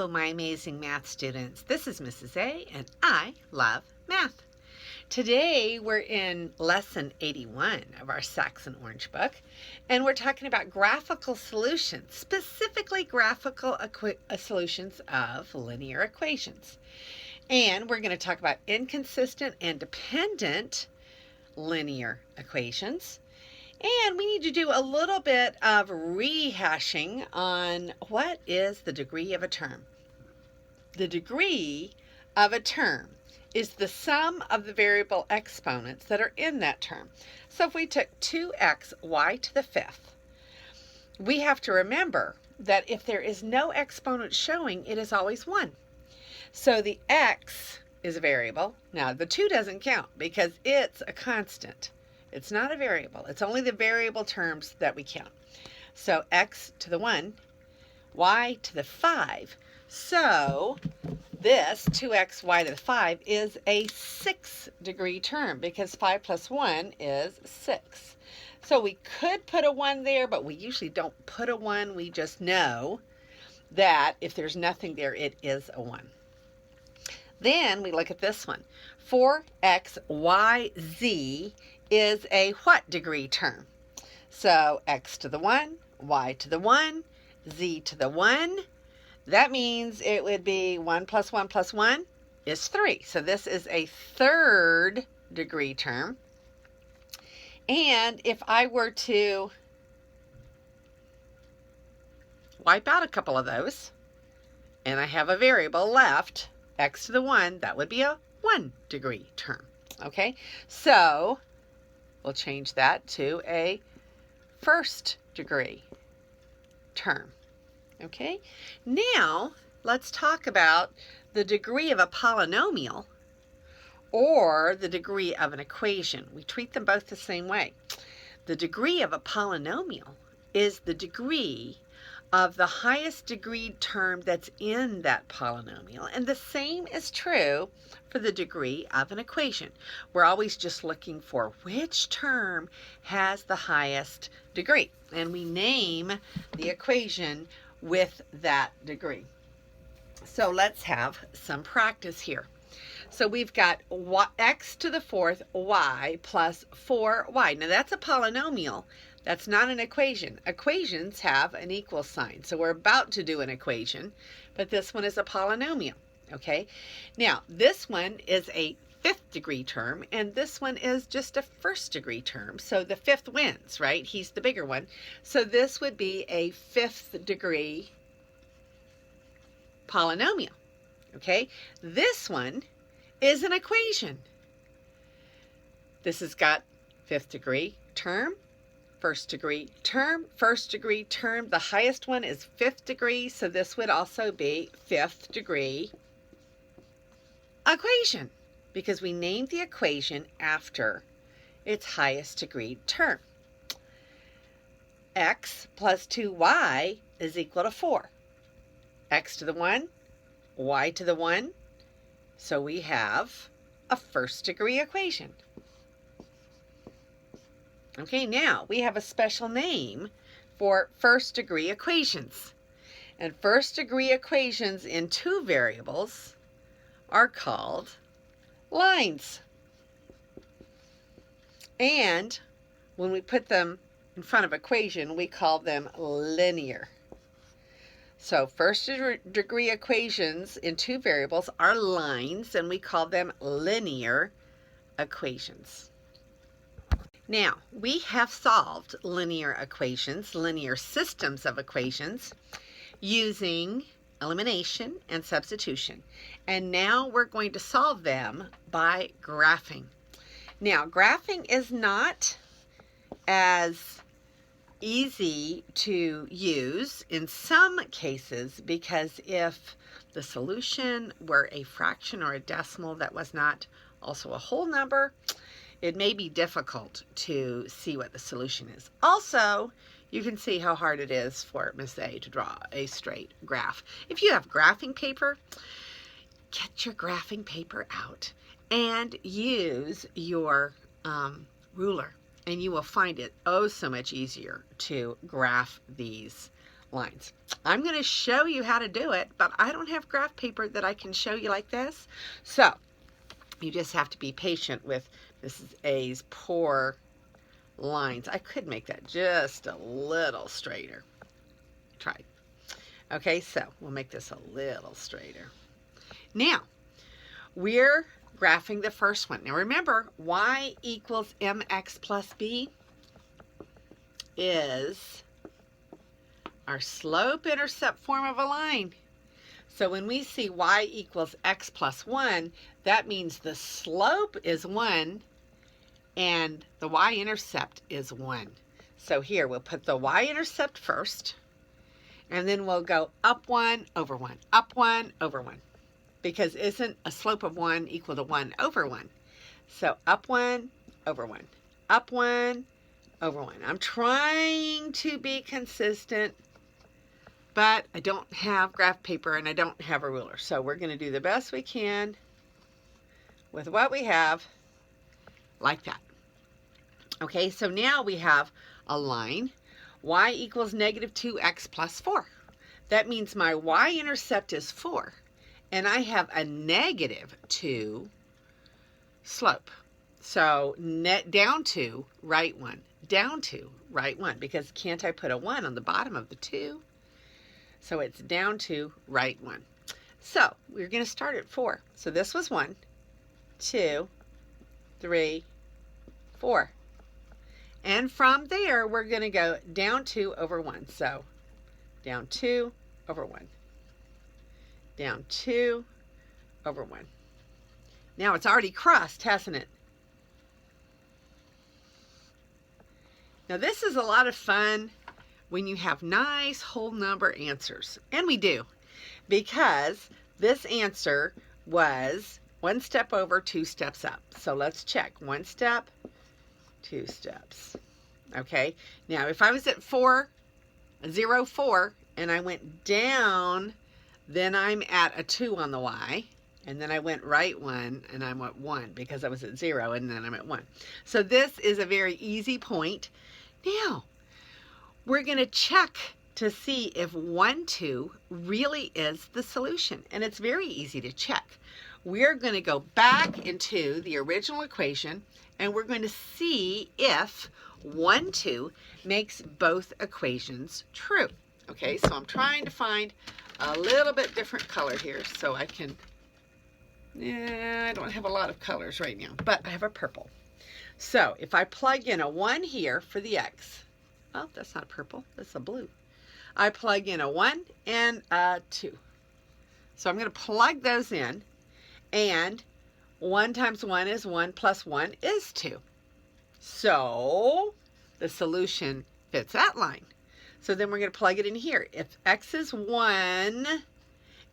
Hello, my amazing math students. This is Mrs. A, and I love math. Today, we're in lesson 81 of our Saxon Orange book, and we're talking about graphical solutions, specifically graphical solutions of linear equations. And we're going to talk about inconsistent and dependent linear equations. And we need to do a little bit of rehashing on what is the degree of a term. The degree of a term is the sum of the variable exponents that are in that term. So if we took 2xy to the fifth, we have to remember that if there is no exponent showing, it is always 1. So the x is a variable. Now the 2 doesn't count because it's a constant. It's not a variable. It's only the variable terms that we count. So x to the 1, y to the 5. So this 2xy to the 5 is a 6-degree term because 5 plus 1 is 6. So we could put a 1 there, but we usually don't put a 1. We just know that if there's nothing there, it is a 1. Then we look at this one. 4xyz is a what degree term? So x to the 1, y to the 1, z to the 1. That means it would be 1 plus 1 plus 1 is 3. So this is a 3rd degree term. And if I were to wipe out a couple of those, and I have a variable left, x to the 1, that would be a 1 degree term. Okay, so we'll change that to a 1st degree term. Okay, now let's talk about the degree of a polynomial or the degree of an equation. We treat them both the same way. The degree of a polynomial is the degree of the highest degree term that's in that polynomial. And the same is true for the degree of an equation. We're always just looking for which term has the highest degree. And we name the equation with that degree. So let's have some practice here. So we've got x to the 4th y plus 4y. Now that's a polynomial. That's not an equation. Equations have an equal sign. So we're about to do an equation, but this one is a polynomial. Okay. Now this one is a 5th degree term, and this one is just a 1st degree term. So the 5th wins, right? He's the bigger one. So this would be a 5th degree polynomial. Okay. This one is an equation. This has got 5th degree term, 1st degree term, 1st degree term. The highest one is 5th degree, so this would also be 5th degree equation because we named the equation after its highest degree term. X plus 2y is equal to 4. X to the 1, y to the 1. So we have a 1st degree equation. Okay, now we have a special name for 1st degree equations. And 1st degree equations in 2 variables are called lines. And when we put them in front of equation, we call them linear. So 1st degree equations in 2 variables are lines, and we call them linear equations. Now, we have solved linear equations, linear systems of equations, using elimination and substitution. And now we're going to solve them by graphing. Now, graphing is not as easy to use in some cases because if the solution were a fraction or a decimal that was not also a whole number, it may be difficult to see what the solution is. Also, you can see how hard it is for Miss A to draw a straight graph. If you have graphing paper, get your graphing paper out and use your ruler, and you will find it oh so much easier to graph these lines. I'm going to show you how to do it, but I don't have graph paper that I can show you like this. So you just have to be patient with Mrs. A's poor lines. I could make that just a little straighter. Try. Okay, so we'll make this a little straighter. Now, we're graphing the first one. Now remember, y equals mx plus b is our slope-intercept form of a line. So when we see y equals x plus 1, that means the slope is 1 and the y-intercept is 1. So here, we'll put the y-intercept first, and then we'll go up 1 over 1, up 1 over 1. Because isn't a slope of 1 equal to 1 over 1? So up 1 over 1, up 1 over 1. I'm trying to be consistent, but I don't have graph paper and I don't have a ruler. So we're going to do the best we can with what we have, like that. Okay, so now we have a line, y equals negative 2x plus 4. That means my y-intercept is 4. And I have a negative 2 slope. So down 2, right 1. Down 2, right 1. Because can't I put a 1 on the bottom of the 2? So it's down 2, right 1. So we're going to start at 4. So this was 1, 2, 3, 4. And from there, we're going to go down 2 over 1. So down 2 over 1. Down 2 over 1. Now it's already crossed, hasn't it? Now this is a lot of fun when you have nice whole number answers. And we do, because this answer was 1 step over, 2 steps up. So let's check. 1 step, 2 steps. Okay, now if I was at 4, 0, 4, and I went down, then I'm at a 2 on the y, and then I went right 1, and I'm at 1 because I was at 0, and then I'm at 1. So this is a very easy point. Now, we're going to check to see if 1, 2 really is the solution, and it's very easy to check. We're going to go back into the original equation, and we're going to see if 1, 2 makes both equations true. Okay, so I'm trying to find a little bit different color here so I can, I don't have a lot of colors right now, but I have a purple. So if I plug in a 1 here for the x, oh, that's not purple, that's a blue. I plug in a 1 and a 2. So I'm going to plug those in, and 1 times 1 is 1 plus 1 is 2. So the solution fits that line. So then we're going to plug it in here. If x is 1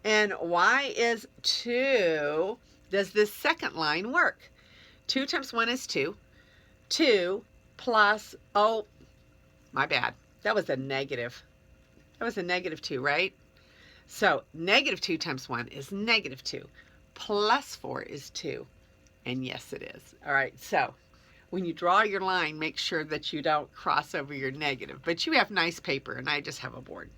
and y is 2, does this second line work? 2 times 1 is 2. 2 plus, oh, my bad. That was a negative. That was a negative 2, right? So negative 2 times 1 is negative 2. Plus 4 is 2. And yes, it is. All right, so when you draw your line, make sure that you don't cross over your negative. But you have nice paper, and I just have a board.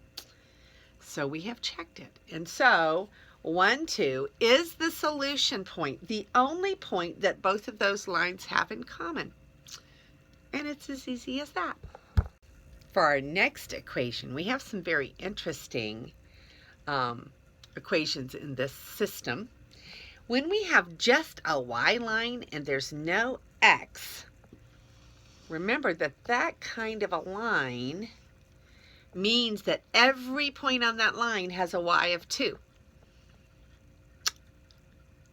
So we have checked it. And so 1, 2 is the solution point, the only point that both of those lines have in common. And it's as easy as that. For our next equation, we have some very interesting equations in this system. When we have just a y line and there's no x, remember that that kind of a line means that every point on that line has a y of 2.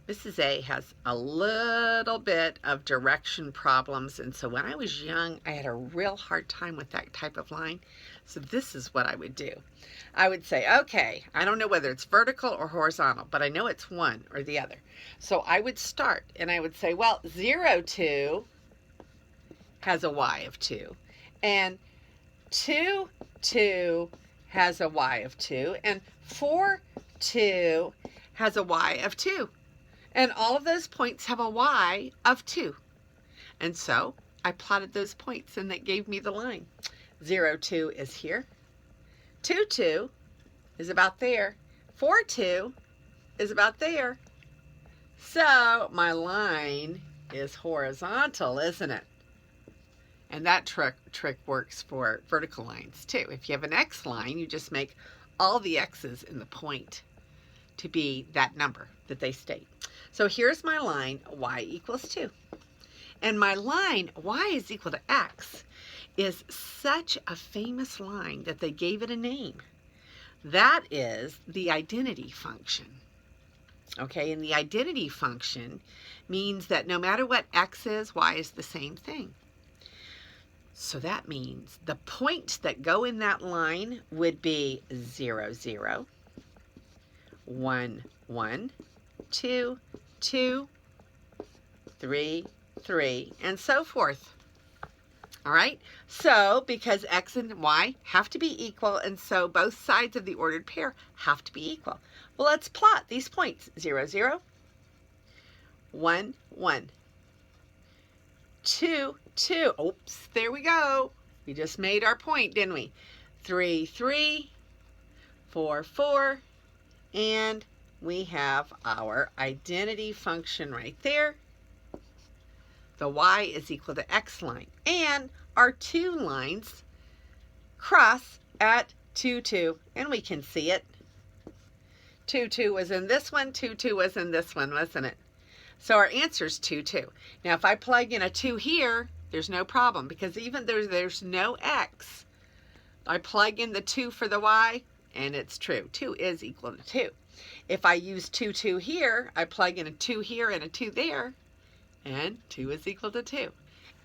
Mrs. A has a little bit of direction problems, and so when I was young, I had a real hard time with that type of line. So this is what I would do. I would say, okay, I don't know whether it's vertical or horizontal, but I know it's one or the other. So I would start, and I would say, well, 0, 2 has a y of 2, and 2, 2 has a y of 2, and 4, 2 has a y of 2. And all of those points have a y of 2. And so I plotted those points, and that gave me the line. 0, 2 is here. 2, 2 is about there. 4, 2 is about there. So my line is horizontal, isn't it? And that trick works for vertical lines too. If you have an X line, you just make all the X's in the point to be that number that they state. So here's my line, y equals 2. And my line, y is equal to x, is such a famous line that they gave it a name. That is the identity function. Okay, and the identity function means that no matter what x is, y is the same thing. So that means the points that go in that line would be 0, 0, 1, 1, 2, 2, 3, 3, and so forth. All right, so because x and y have to be equal, and so both sides of the ordered pair have to be equal. Well, let's plot these points. 0, 0, 1, 1, 2, 2. Oops, there we go. We just made our point, didn't we? 3, 3, 4, 4, and we have our identity function right there. The y is equal to x line. And our two lines cross at 2, 2, and we can see it. 2, 2 was in this one, 2, 2 was in this one, wasn't it? So our answer is 2, 2. Now if I plug in a 2 here, there's no problem, because even though there's no x, I plug in the 2 for the y, and it's true. 2 is equal to 2. If I use 2, 2 here, I plug in a 2 here and a 2 there, and 2 is equal to 2.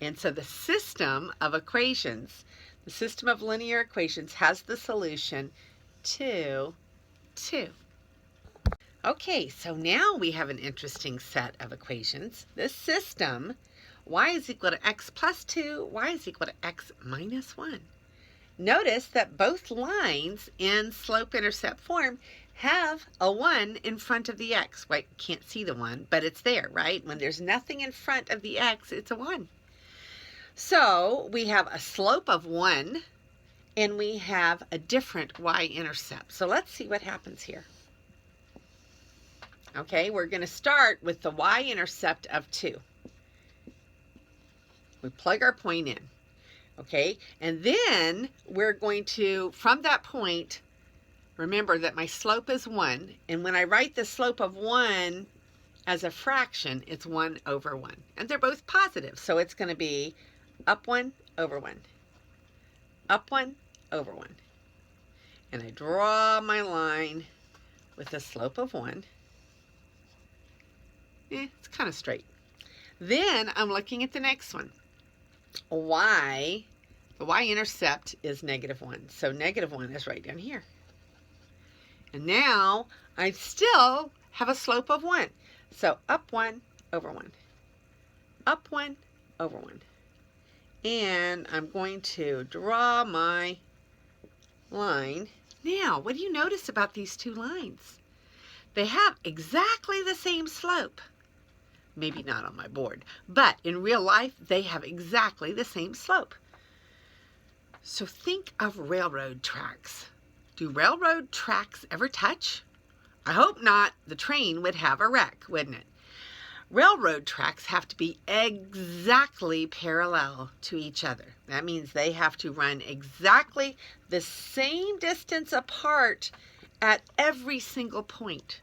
And so the system of equations, the system of linear equations, has the solution 2, 2. Okay, so now we have an interesting set of equations. This system, y is equal to x plus 2, y is equal to x minus 1. Notice that both lines in slope-intercept form have a 1 in front of the x. Well, you can't see the 1, but it's there, right? When there's nothing in front of the x, it's a 1. So we have a slope of 1, and we have a different y-intercept. So let's see what happens here. Okay, we're going to start with the y-intercept of 2. We plug our point in. Okay, and then we're going to, from that point, remember that my slope is 1, and when I write the slope of 1 as a fraction, it's 1 over 1. And they're both positive, so it's going to be up 1 over 1. Up 1 over 1. And I draw my line with a slope of 1. It's kind of straight. Then I'm looking at the next one. The y-intercept is -1. So -1 is right down here. And now I still have a slope of 1. So up 1 over 1. Up 1 over 1. And I'm going to draw my line. Now, what do you notice about these two lines? They have exactly the same slope. Maybe not on my board, but in real life, they have exactly the same slope. So think of railroad tracks. Do railroad tracks ever touch? I hope not. The train would have a wreck, wouldn't it? Railroad tracks have to be exactly parallel to each other. That means they have to run exactly the same distance apart at every single point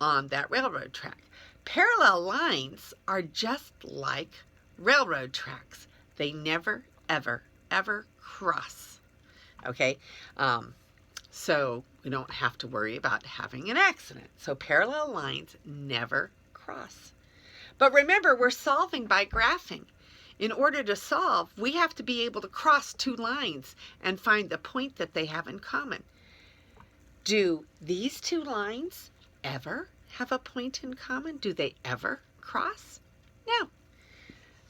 on that railroad track. Parallel lines are just like railroad tracks. They never, ever, ever cross. Okay, so we don't have to worry about having an accident. So parallel lines never cross. But remember, we're solving by graphing. In order to solve, we have to be able to cross two lines and find the point that they have in common. Do these two lines ever have a point in common? Do they ever cross? No,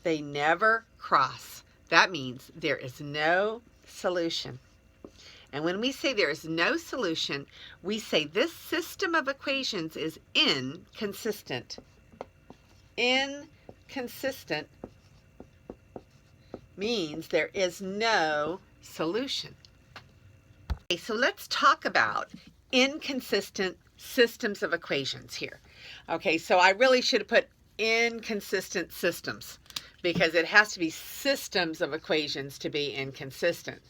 they never cross. That means there is no solution. And when we say there is no solution, we say this system of equations is inconsistent. Inconsistent means there is no solution. Okay, so let's talk about inconsistent systems of equations here. Okay, so I really should have put inconsistent systems because it has to be systems of equations to be inconsistent.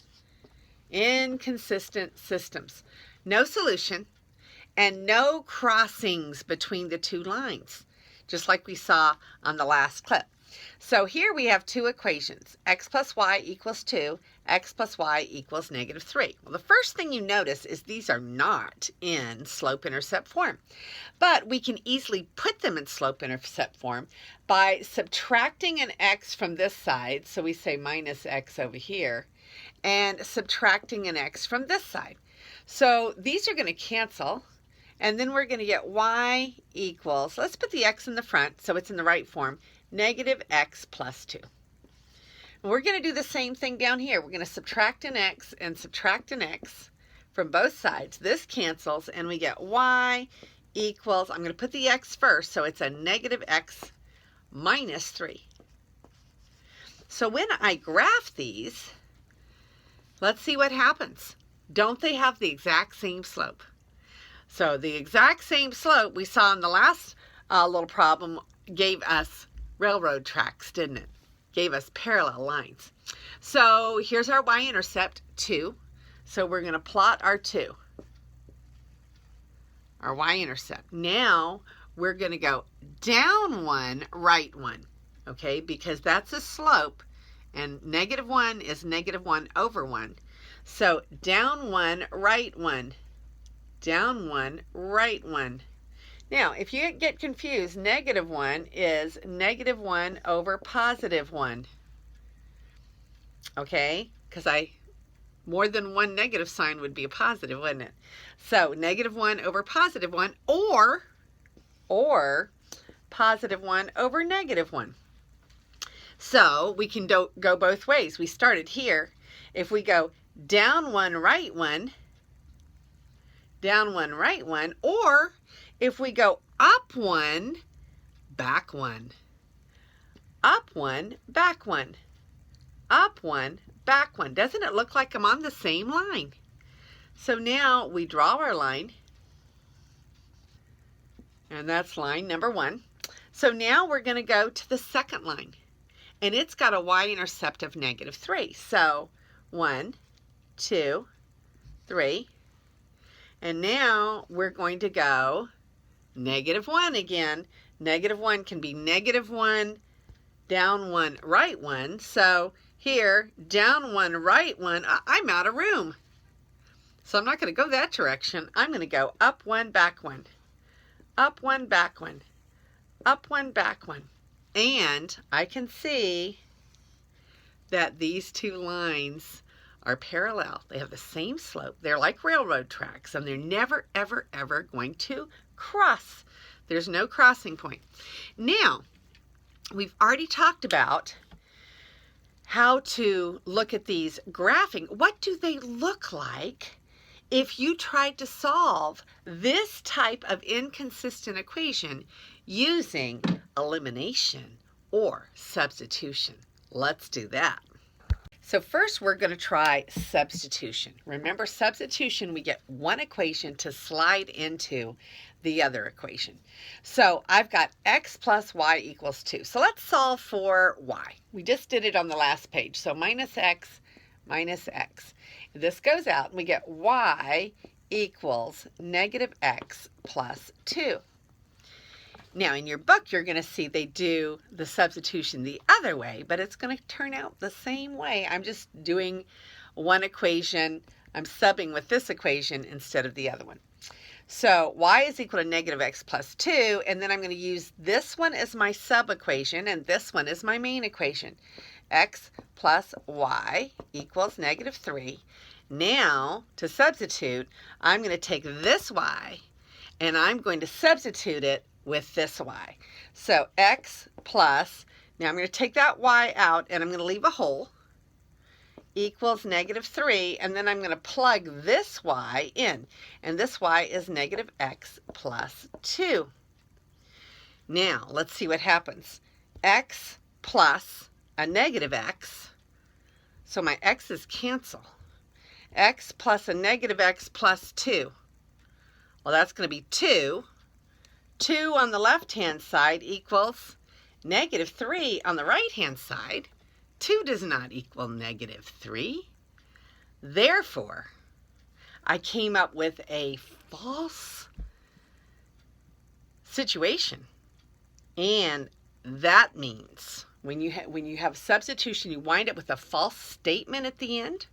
Inconsistent systems. No solution and no crossings between the two lines, just like we saw on the last clip. So here we have two equations, x plus y equals 2, x plus y equals negative 3. Well, the first thing you notice is these are not in slope-intercept form, but we can easily put them in slope-intercept form by subtracting an x from this side, so we say minus x over here, and subtracting an x from this side. So these are going to cancel, and then we're going to get y equals, let's put the x in the front so it's in the right form, negative x plus 2. And we're going to do the same thing down here. We're going to subtract an x and subtract an x from both sides. This cancels, and we get y equals, I'm going to put the x first, so it's a negative x minus 3. So when I graph these, let's see what happens. Don't they have the exact same slope? So the exact same slope we saw in the last little problem gave us railroad tracks, didn't it? Gave us parallel lines. So here's our y-intercept, 2. So we're going to plot our 2, our y-intercept. Now we're going to go down 1, right 1, okay? Because that's a slope, and negative 1 is negative 1 over 1. So down 1, right 1. Down 1, right 1. Now, if you get confused, negative 1 is negative 1 over positive 1. Okay? Because more than one negative sign would be a positive, wouldn't it? So negative 1 over positive 1, or positive 1 over negative 1. So we can go both ways. We started here. If we go down 1, right 1, down 1, right 1, or if we go up 1, back 1, up 1, back 1, up 1, back 1. Doesn't it look like I'm on the same line? So now we draw our line, and that's line number 1. So now we're going to go to the second line, and it's got a y-intercept of negative 3. So 1, 2, 3. And now we're going to go negative 1 again. Negative 1 can be negative 1, down 1, right 1. So here, down 1, right 1, I'm out of room. So I'm not going to go that direction. I'm going to go up 1, back 1. Up 1, back 1. Up 1, back 1. And I can see that these two lines are parallel. They have the same slope. They're like railroad tracks, and they're never, ever, ever going to cross. There's no crossing point. Now, we've already talked about how to look at these graphing. What do they look like if you tried to solve this type of inconsistent equation using elimination or substitution? Let's do that. So first we're going to try substitution. Remember, substitution, we get one equation to slide into the other equation. So I've got x plus y equals 2. So let's solve for y. We just did it on the last page. So minus x minus x. This goes out and we get y equals negative x plus 2. Now, in your book, you're going to see they do the substitution the other way, but it's going to turn out the same way. I'm just doing one equation. I'm subbing with this equation instead of the other one. So y is equal to negative x plus 2, and then I'm going to use this one as my sub-equation, and this one is my main equation. X plus y equals negative 3. Now, to substitute, I'm going to take this y, and I'm going to substitute it with this y. So x plus, now I'm going to take that y out and I'm going to leave a hole, equals negative 3, and then I'm going to plug this y in, and this y is negative x plus 2. Now let's see what happens. X plus a negative x, so my x's cancel, x plus a negative x plus 2. Well, that's going to be 2. 2 on the left-hand side equals negative 3 on the right-hand side. 2 does not equal negative 3. Therefore, I came up with a false situation. And that means when you have substitution, you wind up with a false statement at the end.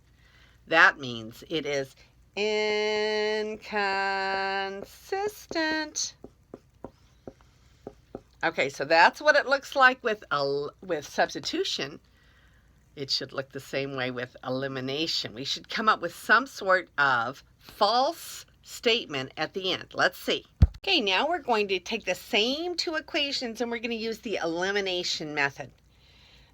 That means it is inconsistent. Okay, so that's what it looks like with substitution. It should look the same way with elimination. We should come up with some sort of false statement at the end. Let's see. Okay, now we're going to take the same two equations and we're going to use the elimination method.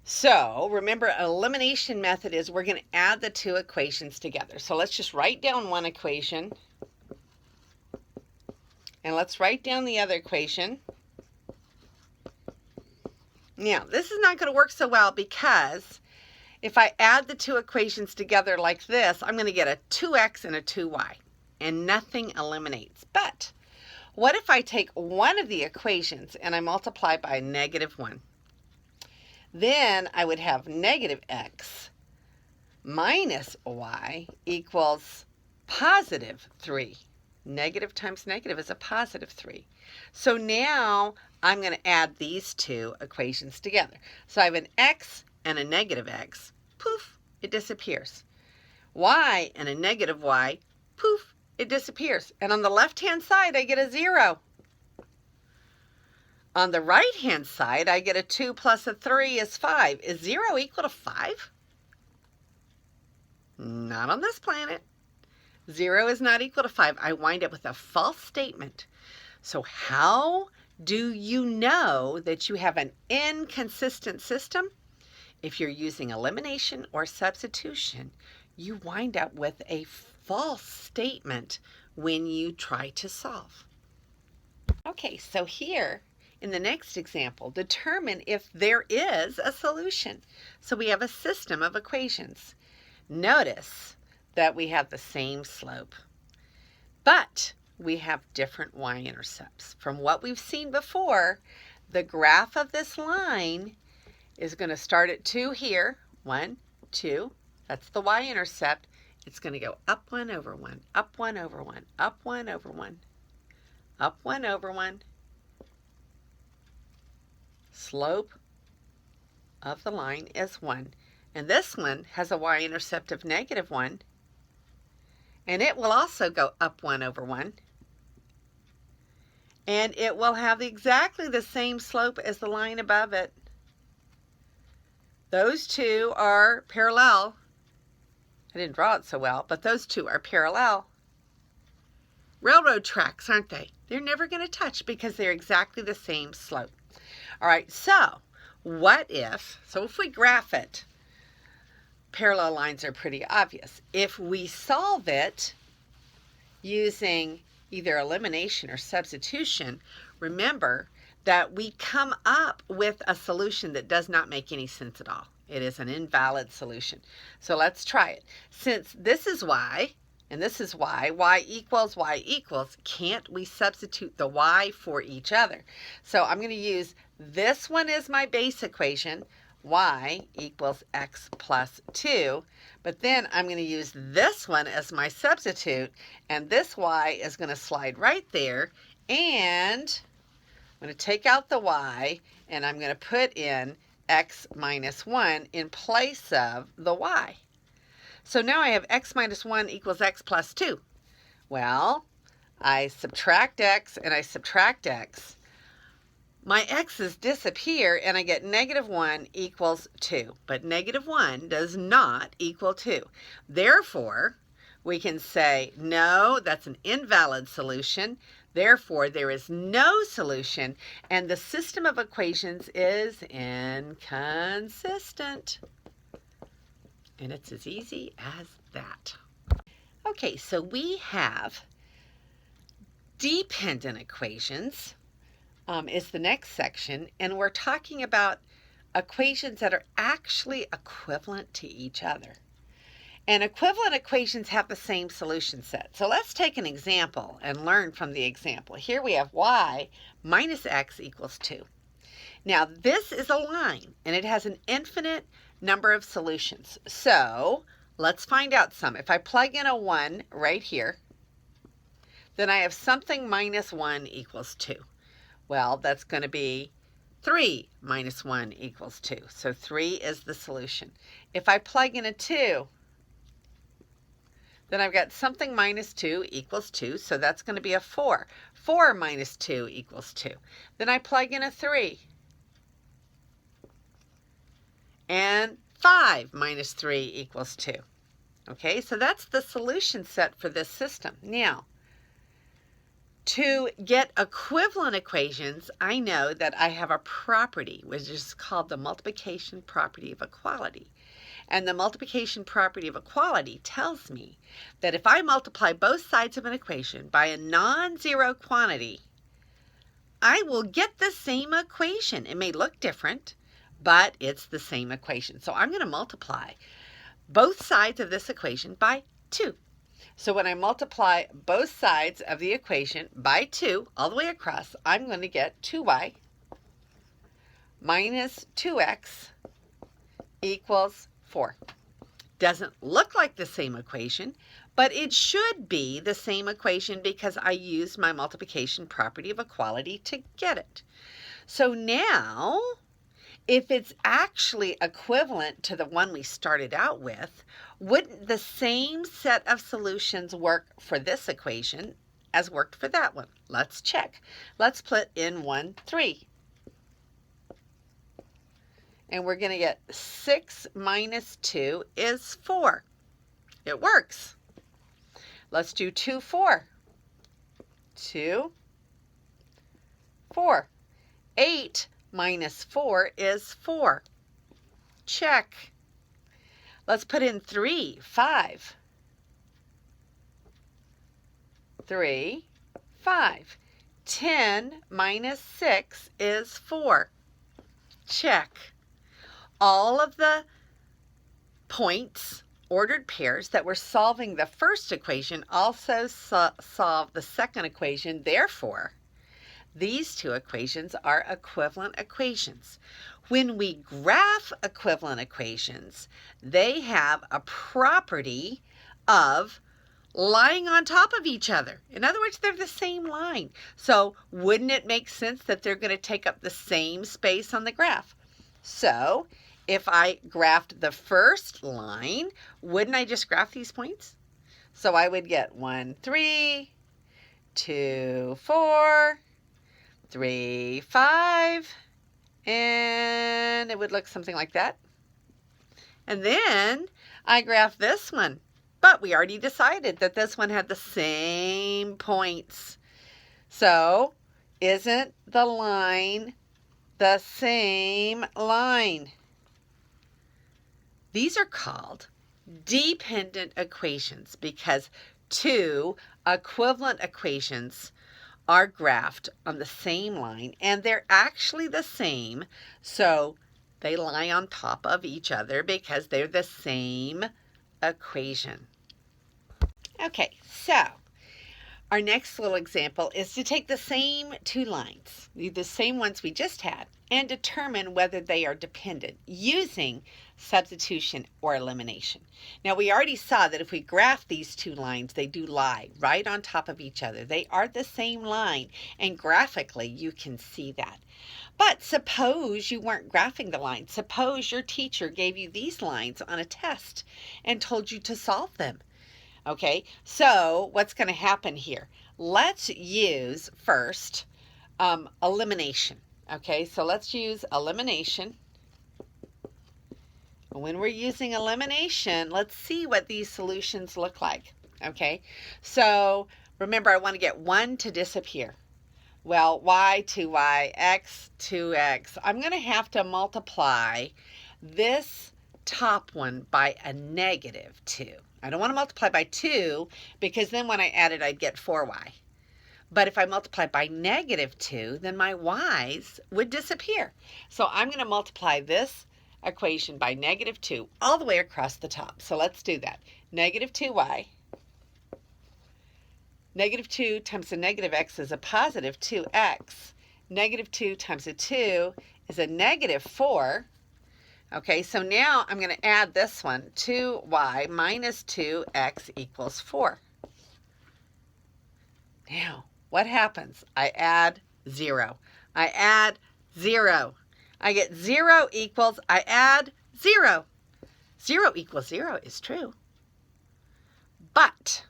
So remember, elimination method is we're going to add the two equations together. So let's just write down one equation. And let's write down the other equation. Now, this is not going to work so well because if I add the two equations together like this, I'm going to get a 2x and a 2y. And nothing eliminates. But what if I take one of the equations and I multiply by negative 1? Then I would have negative x minus y equals positive 3. Negative times negative is a positive 3. So now I'm going to add these two equations together. So I have an x and a negative x. Poof, it disappears. Y and a negative y. Poof, it disappears. And on the left-hand side, I get a 0. On the right-hand side, I get a 2 plus a 3 is 5. Is 0 equal to 5? Not on this planet. 0 is not equal to 5. I wind up with a false statement. So how do you know that you have an inconsistent system? If you're using elimination or substitution, you wind up with a false statement when you try to solve. Okay, so here in the next example, determine if there is a solution. So we have a system of equations. Notice that we have the same slope, but we have different y-intercepts. From what we've seen before, the graph of this line is going to start at 2 here. 1, 2. That's the y-intercept. It's going to go up 1 over 1, up 1 over 1, up 1 over 1, up 1 over 1. Slope of the line is 1. And this one has a y-intercept of negative 1. And it will also go up 1 over 1. And it will have exactly the same slope as the line above it. Those two are parallel. I didn't draw it so well, but those two are parallel. Railroad tracks, aren't they? They're never going to touch because they're exactly the same slope. All right, so what if, if we graph it, parallel lines are pretty obvious. If we solve it using either elimination or substitution, remember that we come up with a solution that does not make any sense at all. It is an invalid solution. So let's try it. Since this is y, and this is y equals, can't we substitute the y for each other? So I'm going to use this one as my base equation, y equals x plus 2, but then I'm going to use this one as my substitute, and this y is going to slide right there, and I'm going to take out the y, and I'm going to put in x minus 1 in place of the y. So now I have x minus 1 equals x plus 2. Well, I subtract x and I subtract x. My x's disappear and I get negative 1 equals 2. But negative 1 does not equal 2. Therefore, we can say, no, that's an invalid solution. Therefore, there is no solution, and the system of equations is inconsistent. And it's as easy as that. Okay, so we have dependent equations is the next section, and we're talking about equations that are actually equivalent to each other. And equivalent equations have the same solution set. So let's take an example and learn from the example. Here we have y minus x equals 2. Now this is a line and it has an infinite number of solutions. So let's find out some. If I plug in a 1 right here, then I have something minus 1 equals 2. Well, that's going to be 3 minus 1 equals 2. So 3 is the solution. If I plug in a 2, then I've got something minus 2 equals 2, so that's going to be a 4. 4 minus 2 equals 2. Then I plug in a 3. And 5 minus 3 equals 2. Okay, so that's the solution set for this system. Now, to get equivalent equations, I know that I have a property, which is called the multiplication property of equality. And the multiplication property of equality tells me that if I multiply both sides of an equation by a non-zero quantity, I will get the same equation. It may look different, but it's the same equation. So I'm going to multiply both sides of this equation by 2. So when I multiply both sides of the equation by 2 all the way across, I'm going to get 2y minus 2x equals 4. Doesn't look like the same equation, but it should be the same equation because I used my multiplication property of equality to get it. So now, if it's actually equivalent to the one we started out with, wouldn't the same set of solutions work for this equation as worked for that one? Let's check. Let's put in 1, 3. And we're going to get 6 minus 2 is 4. It works. Let's do 2, 4. 2, 4. 8 minus 4 is 4. Check. Let's put in 3, 5. 3, 5. 10 minus 6 is 4. Check. All of the points, ordered pairs that were solving the first equation also solve the second equation. Therefore, these two equations are equivalent equations. When we graph equivalent equations, they have a property of lying on top of each other. In other words, they're the same line. So wouldn't it make sense that they're going to take up the same space on the graph? So if I graphed the first line, wouldn't I just graph these points? So I would get 1, 3, 2, 4, 3, 5, and it would look something like that. And then I graph this one, but we already decided that this one had the same points. So isn't the line the same line? These are called dependent equations because two equivalent equations are graphed on the same line and they're actually the same, so they lie on top of each other because they're the same equation. Okay, so our next little example is to take the same two lines, the same ones we just had, and determine whether they are dependent using substitution or elimination. Now, we already saw that if we graph these two lines, they do lie right on top of each other. They are the same line, and graphically you can see that. But suppose you weren't graphing the lines. Suppose your teacher gave you these lines on a test and told you to solve them. Okay, so what's going to happen here? Let's use first elimination. Okay, so let's use elimination. When we're using elimination, let's see what these solutions look like. Okay, so remember, I want to get 1 to disappear. Well, y, 2y, x, 2x. I'm going to have to multiply this top one by a negative 2. I don't want to multiply by 2 because then when I add it, I'd get 4y. But if I multiply by negative 2, then my y's would disappear. So I'm going to multiply this equation by negative 2 all the way across the top. So let's do that. Negative 2y. Negative 2 times a negative x is a positive 2x. Negative 2 times a 2 is a negative 4. Okay, so now I'm going to add this one. 2y minus 2x equals 4. Now, what happens? I add 0. I add 0. I get 0 equals, I add 0. 0 equals 0 is true. But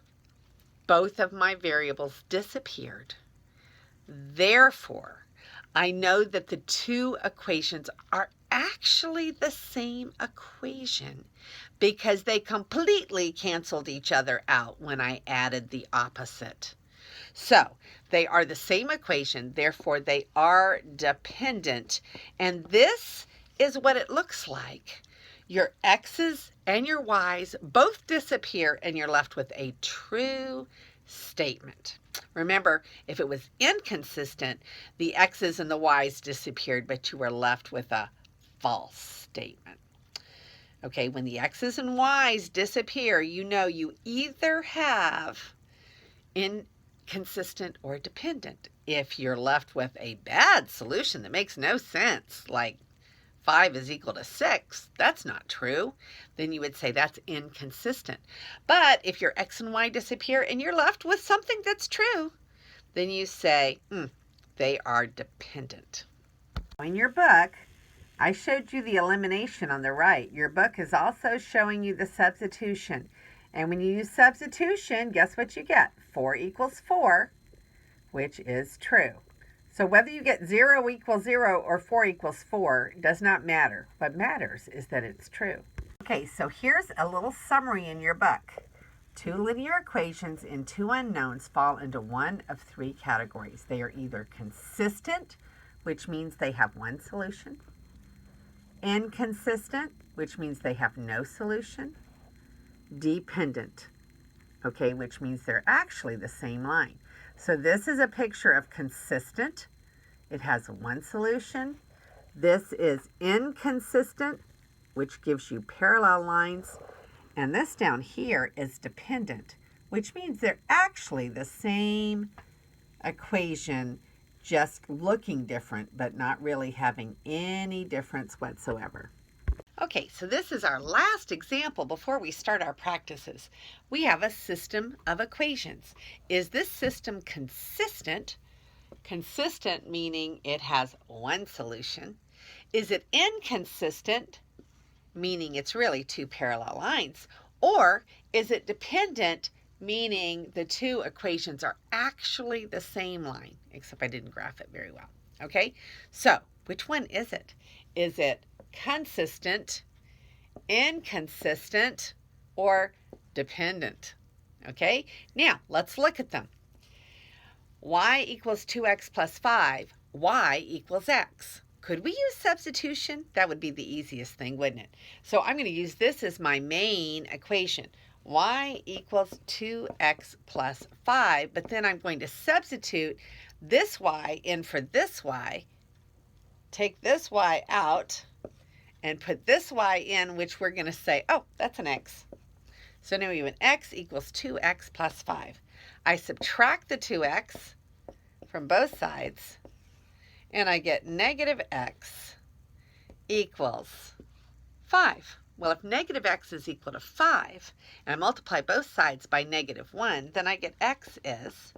both of my variables disappeared. Therefore, I know that the two equations are actually the same equation because they completely canceled each other out when I added the opposite. So they are the same equation, therefore they are dependent. And this is what it looks like. Your x's and your y's both disappear and you're left with a true statement. Remember, if it was inconsistent, the x's and the y's disappeared, but you were left with a false statement. Okay, when the x's and y's disappear, you know you either have inconsistent or dependent. If you're left with a bad solution that makes no sense, like 5 is equal to 6, that's not true, then you would say that's inconsistent. But if your x and y disappear and you're left with something that's true, then you say, they are dependent. In your book, I showed you the elimination on the right. Your book is also showing you the substitution. And when you use substitution, guess what you get? 4 equals 4, which is true. So whether you get 0 equals 0 or 4 equals 4 does not matter. What matters is that it's true. Okay, so here's a little summary in your book. Two linear equations in two unknowns fall into one of three categories. They are either consistent, which means they have one solution, inconsistent, which means they have no solution, dependent, okay, which means they're actually the same line. So this is a picture of consistent. It has one solution. This is inconsistent, which gives you parallel lines. And this down here is dependent, which means they're actually the same equation, just looking different, but not really having any difference whatsoever. Okay, so this is our last example before we start our practices. We have a system of equations. Is this system consistent? Consistent meaning it has one solution. Is it inconsistent? Meaning it's really two parallel lines. Or is it dependent? Meaning the two equations are actually the same line, except I didn't graph it very well. Okay, so which one is it? Is it consistent, inconsistent, or dependent? Okay, now let's look at them. Y equals 2x plus 5, y equals x. Could we use substitution? That would be the easiest thing, wouldn't it? So I'm going to use this as my main equation. Y equals 2x plus 5, but then I'm going to substitute this y in for this y, take this y out, and put this y in, which we're going to say, oh, that's an x. So now we have an x equals 2x plus 5. I subtract the 2x from both sides, and I get negative x equals 5. Well, if negative x is equal to 5, and I multiply both sides by negative 1, then I get x is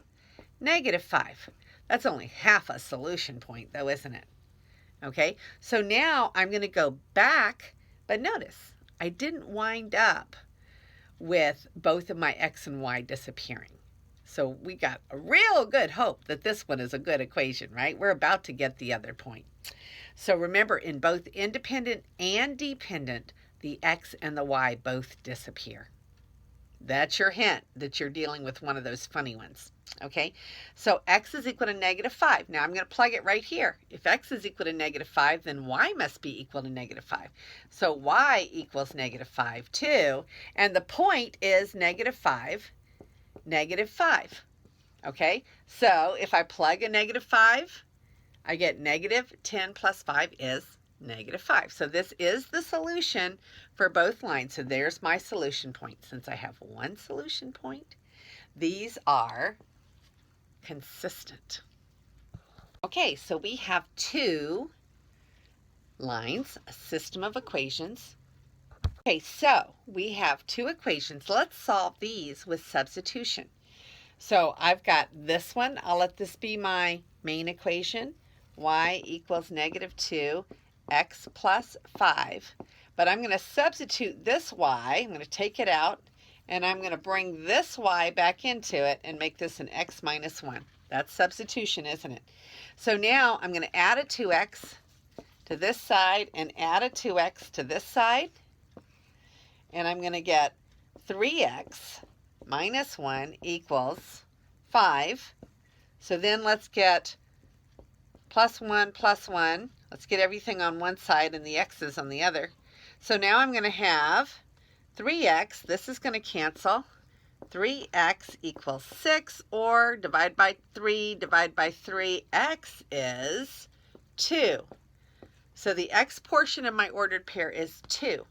negative 5. That's only half a solution point, though, isn't it? Okay, so now I'm going to go back, but notice I didn't wind up with both of my x and y disappearing. So we got a real good hope that this one is a good equation, right? We're about to get the other point. So remember, in both independent and dependent, the x and the y both disappear. That's your hint that you're dealing with one of those funny ones. Okay, so x is equal to negative 5. Now I'm going to plug it right here. If x is equal to negative 5, then y must be equal to negative 5. So y equals negative 5 too. And the point is negative 5, negative 5. Okay, so if I plug a negative 5, I get negative 10 plus 5 is negative 5. So this is the solution for both lines. So there's my solution point. Since I have one solution point, these are consistent. Okay, so we have two lines, a system of equations. Okay, so we have two equations. Let's solve these with substitution. So I've got this one. I'll let this be my main equation. Y equals negative 2, x plus 5. But I'm going to substitute this y. I'm going to take it out, and I'm going to bring this y back into it and make this an x minus 1. That's substitution, isn't it? So now I'm going to add a 2x to this side and add a 2x to this side. And I'm going to get 3x minus 1 equals 5. So then let's get plus 1 plus 1. Let's get everything on one side and the x's on the other. So now I'm going to have 3x. This is going to cancel. 3x equals 6, or divide by 3, divide by 3. X is 2. So the x portion of my ordered pair is 2.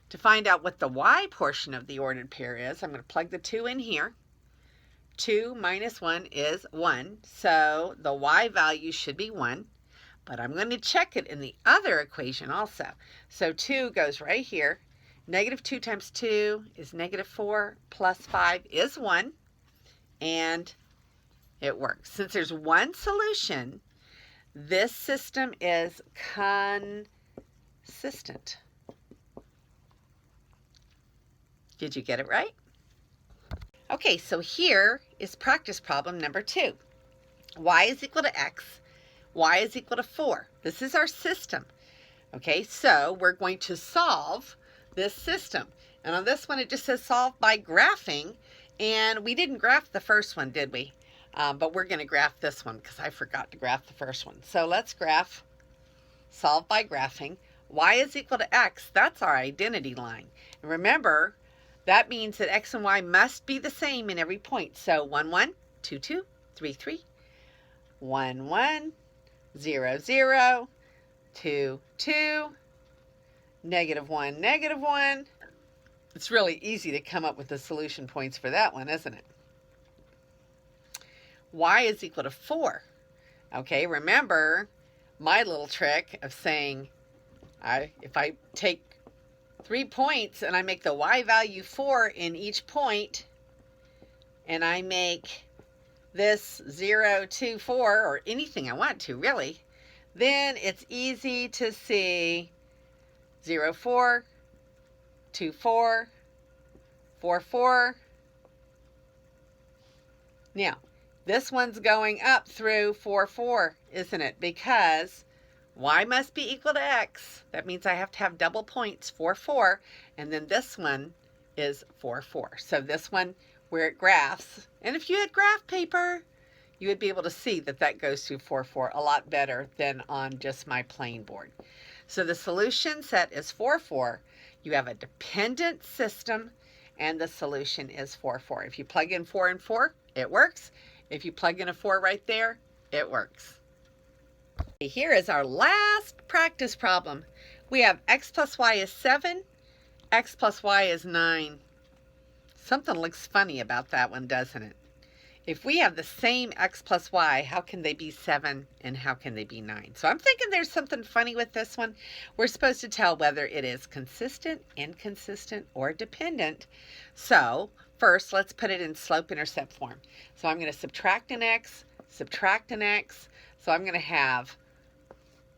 To find out what the y portion of the ordered pair is, I'm going to plug the 2 in here. 2 minus 1 is 1, so the y value should be 1. But I'm going to check it in the other equation also. So 2 goes right here. Negative 2 times 2 is negative 4, plus 5 is 1, and it works. Since there's one solution, this system is consistent. Did you get it right? Okay, so here is practice problem number 2. Y is equal to x. Y is equal to 4. This is our system. Okay, so we're going to solve this system. And on this one, it just says solve by graphing. And we didn't graph the first one, did we? But we're going to graph this one because I forgot to graph the first one. So let's graph solve by graphing. Y is equal to x. That's our identity line. And remember, that means that x and y must be the same in every point. So 1, 1, 2, 2, 3, 3, 1, 1, 0, 0, 2, 2, negative 1, negative 1. It's really easy to come up with the solution points for that one, isn't it? Y is equal to 4. Okay, remember my little trick of saying if I take 3 points and I make the y value 4 in each point, and I make this 0, 2, 4, or anything I want to really, then it's easy to see 0, 4, 2, 4, 4, 4. Now, this one's going up through 4, 4, isn't it? Because y must be equal to x. That means I have to have double points, 4, 4. And then this one is 4, 4. So this one, where it graphs, and if you had graph paper, you would be able to see that that goes through 4, 4 a lot better than on just my plain board. So the solution set is 4, 4. You have a dependent system, and the solution is 4, 4. If you plug in 4 and 4, it works. If you plug in a 4 right there, it works. Here is our last practice problem. We have x plus y is 7, x plus y is 9. Something looks funny about that one, doesn't it? If we have the same x plus y, how can they be 7 and how can they be 9? So I'm thinking there's something funny with this one. We're supposed to tell whether it is consistent, inconsistent, or dependent. So first, let's put it in slope-intercept form. So I'm going to subtract an x, subtract an x. So I'm going to have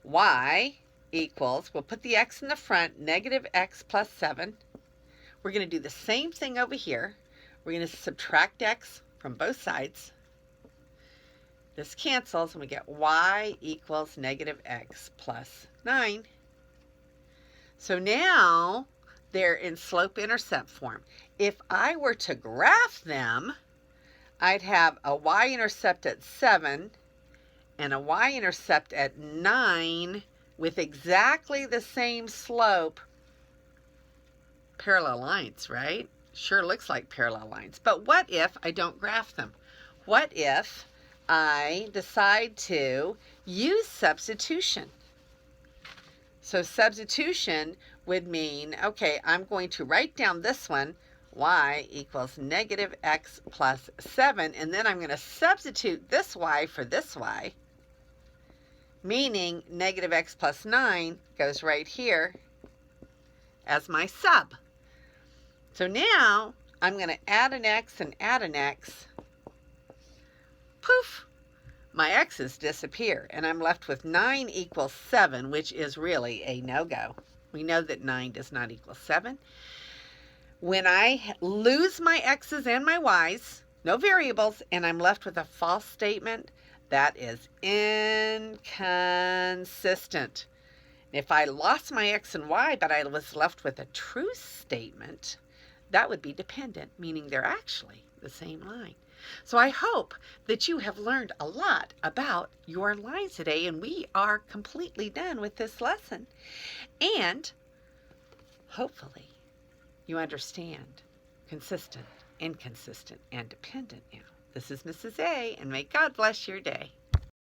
y equals, we'll put the x in the front, negative x plus 7. We're going to do the same thing over here. We're going to subtract x from both sides. This cancels and we get y equals negative x plus 9. So now they're in slope-intercept form. If I were to graph them, I'd have a y-intercept at 7 and a y-intercept at 9 with exactly the same slope. Parallel lines, right? Sure looks like parallel lines. But what if I don't graph them? What if I decide to use substitution? So substitution would mean, okay, I'm going to write down this one, y equals negative x plus 7, and then I'm going to substitute this y for this y, meaning negative x plus 9 goes right here as my sub. So now I'm going to add an x and add an x. Poof! My x's disappear, and I'm left with 9 equals 7, which is really a no-go. We know that 9 does not equal 7. When I lose my x's and my y's, no variables, and I'm left with a false statement, that is inconsistent. If I lost my x and y, but I was left with a true statement, that would be dependent, meaning they're actually the same line. So I hope that you have learned a lot about your lines today, and we are completely done with this lesson. And hopefully you understand consistent, inconsistent, and dependent now. This is Mrs. A, and may God bless your day.